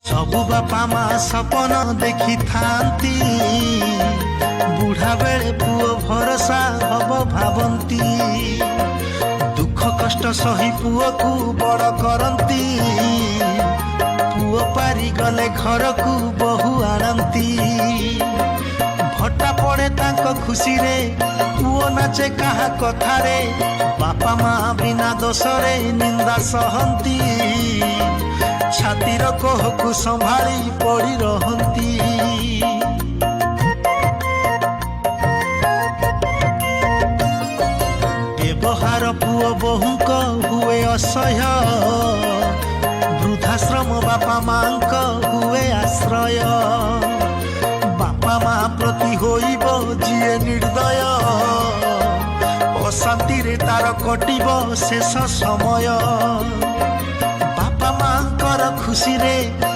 सबु बापा माँ सपन देखी थांती बुढ़ा बेले पुओ भरोसा हब भावंती दुख कष्ट सही पुओ को बड़ करंती पुओ पारी गले घर को बहु आणंती भट्टा पड़े तांको खुशी रे पुओ नाचे कहा कथा रे बापा माँ बिना दोषरे निंदा सहंती छातीर कोहकु संभाली पड़ी रहंती व्यवहार पुओ बहुक हुए असह्य वृद्धाश्रम बापा मांक हुए आश्रय बापा माँ प्रति होइब जिए निर्दय अशांति रे तार कटिब शेष समय बापा माँ खुशी रे